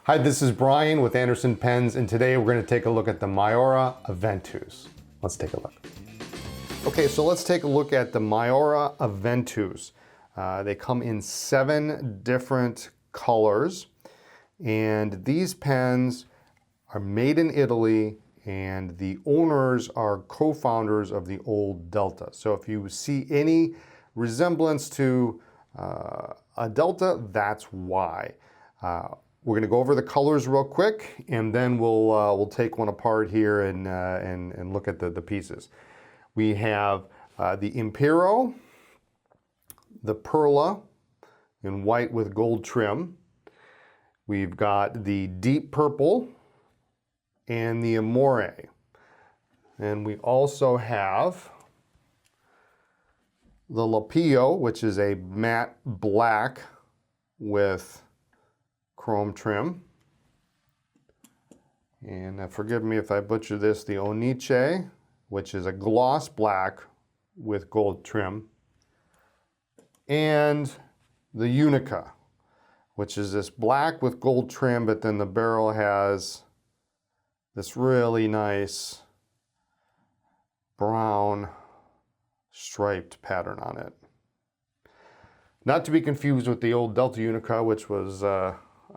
Hi, this is Brian with Anderson Pens, and today we're going to take a look at the Maiora Aventus. Let's take a look. Okay, so let's take a look at the Maiora Aventus. They come in 7 different colors, and these pens are made in Italy, and the owners are co-founders of the old Delta. So if you see any resemblance to a Delta, that's why. We're going to go over the colors real quick, and then we'll take one apart here and look at the pieces. We have the Impero, the Perla in white with gold trim. We've got the deep purple and the Amore. And we also have the Lapillo, which is a matte black with chrome trim. And forgive me if I butcher this, the Onice, which is a gloss black with gold trim. And the Unica, which is this black with gold trim, but then the barrel has this really nice brown striped pattern on it. Not to be confused with the old Delta Unica, which was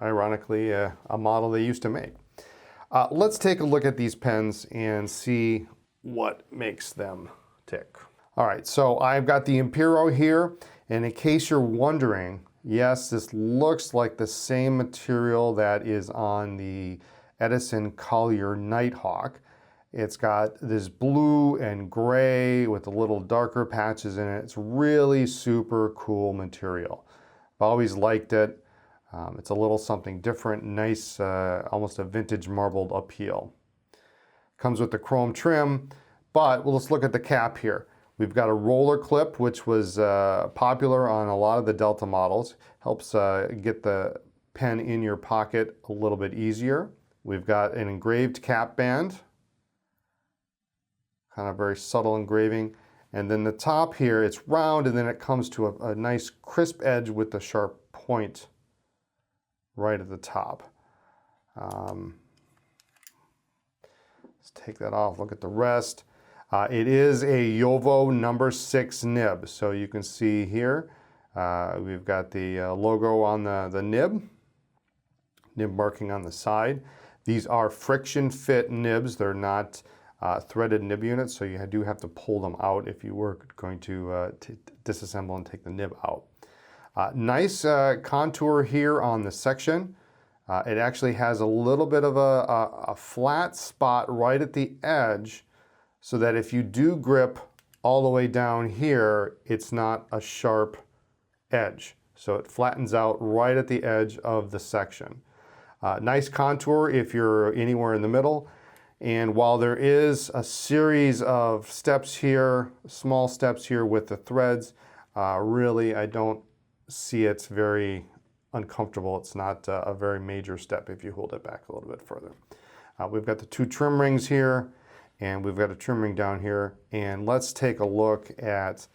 ironically a model they used to make. Let's take a look at these pens and see what makes them tick. All right, so I've got the Impero here, and in case you're wondering, yes, this looks like the same material that is on the Edison Collier Nighthawk. It's got this blue and gray with a little darker patches in it. It's really super cool material. I've always liked it. It's a little something different, nice, almost a vintage marbled appeal. Comes with the chrome trim, but let's look at the cap here. We've got a roller clip, which was popular on a lot of the Delta models. Helps get the pen in your pocket a little bit easier. We've got an engraved cap band, kind of very subtle engraving. And then the top here, it's round, and then it comes to a nice crisp edge with the sharp point right at the top. Let's take that off, look at the rest. It is a Jowo number 6 nib. So you can see here, we've got the logo on the nib marking on the side. These are friction fit nibs. They're not threaded nib units, so you do have to pull them out if you were going to disassemble and take the nib out. Nice contour here on the section. It actually has a little bit of a flat spot right at the edge, so that if you do grip all the way down here, it's not a sharp edge. So it flattens out right at the edge of the section. Nice contour if you're anywhere in the middle. And while there is a series of steps here, small steps here with the threads, really I don't see it's very uncomfortable. It's not a very major step if you hold it back a little bit further. We've got the 2 trim rings here, and we've got a trim ring down here. And let's take a look at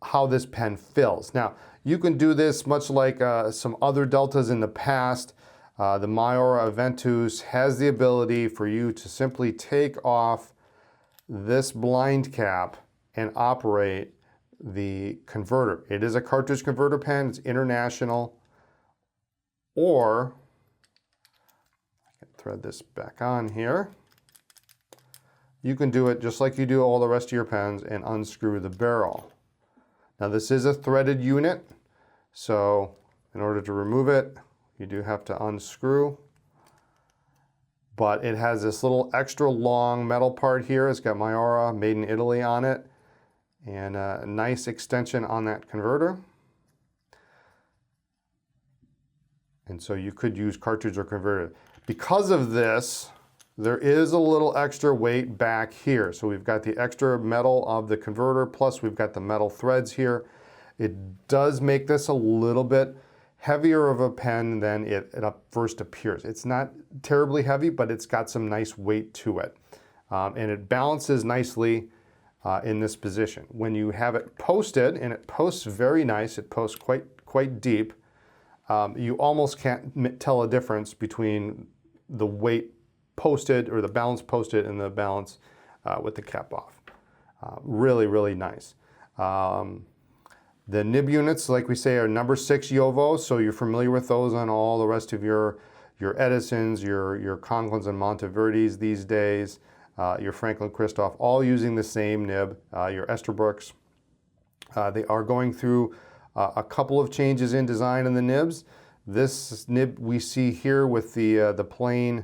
how this pen fills. Now, you can do this much like some other Deltas in the past. The Maiora Aventus has the ability for you to simply take off this blind cap and operate the converter. It is a cartridge converter pen, it's international. Or, I can thread this back on here. You can do it just like you do all the rest of your pens and unscrew the barrel. Now this is a threaded unit, so in order to remove it, you do have to unscrew. But it has this little extra long metal part here. It's got Maiora made in Italy on it, and a nice extension on that converter. And so you could use cartridge or converter. Because of this, there is a little extra weight back here. So we've got the extra metal of the converter, plus we've got the metal threads here. It does make this a little bit heavier of a pen than it first appears. It's not terribly heavy, but it's got some nice weight to it. And it balances nicely in this position. When you have it posted, and it posts very nice, it posts quite deep, you almost can't tell a difference between the weight posted or the balance posted and the balance with the cap off. Really, really nice. The nib units, like we say, are number 6 JoWo, so you're familiar with those on all the rest of your Edisons, your Conklins and Monteverdis these days, your Franklin Christoph, all using the same nib, your Esterbrooks. They are going through a couple of changes in design in the nibs. This nib we see here with the plain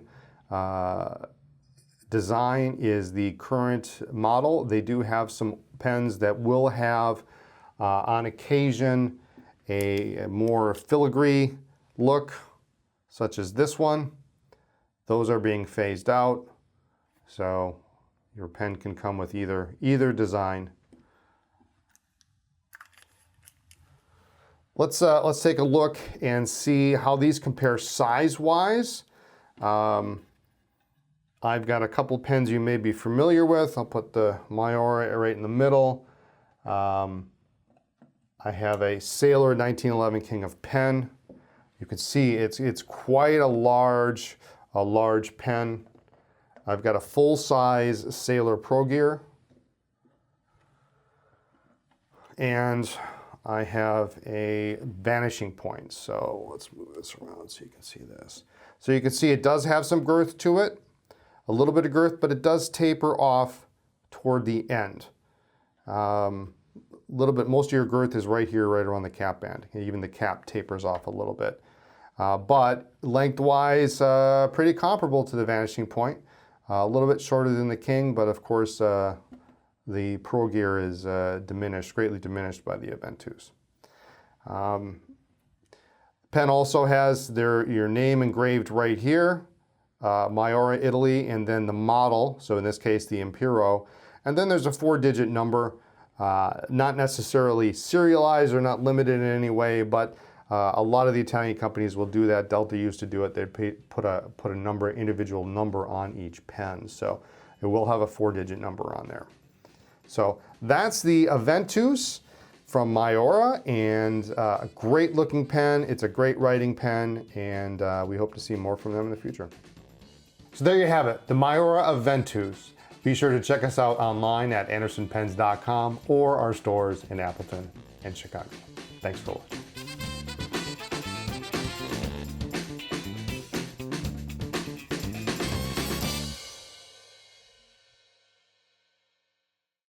design is the current model. They do have some pens that will have, on occasion, a more filigree look, such as this one. Those are being phased out, so your pen can come with either design. Let's take a look and see how these compare size-wise. I've got a couple pens you may be familiar with. I'll put the Maiora right in the middle. I have a Sailor 1911 King of Pen. You can see it's quite a large pen. I've got a full-size Sailor Pro Gear. And I have a vanishing point. So let's move this around so you can see this. So you can see it does have some girth to it, a little bit of girth, but it does taper off toward the end. A little bit, most of your girth is right here, right around the cap band. Even the cap tapers off a little bit. But lengthwise, pretty comparable to the vanishing point. A little bit shorter than the King, but of course, the Pro Gear is greatly diminished by the Aventus. Pen also has your name engraved right here, Maiora, Italy, and then the model, so in this case the Impero. And then there's a 4-digit number, not necessarily serialized or not limited in any way, but a lot of the Italian companies will do that. Delta used to do it. They put a individual number on each pen, so it will have a 4-digit number on there. So that's the Aventus from Maiora, and a great looking pen. It's a great writing pen, and we hope to see more from them in the future. So there you have it, the Maiora Aventus. Be sure to check us out online at andersonpens.com or our stores in Appleton and Chicago. Thanks for watching.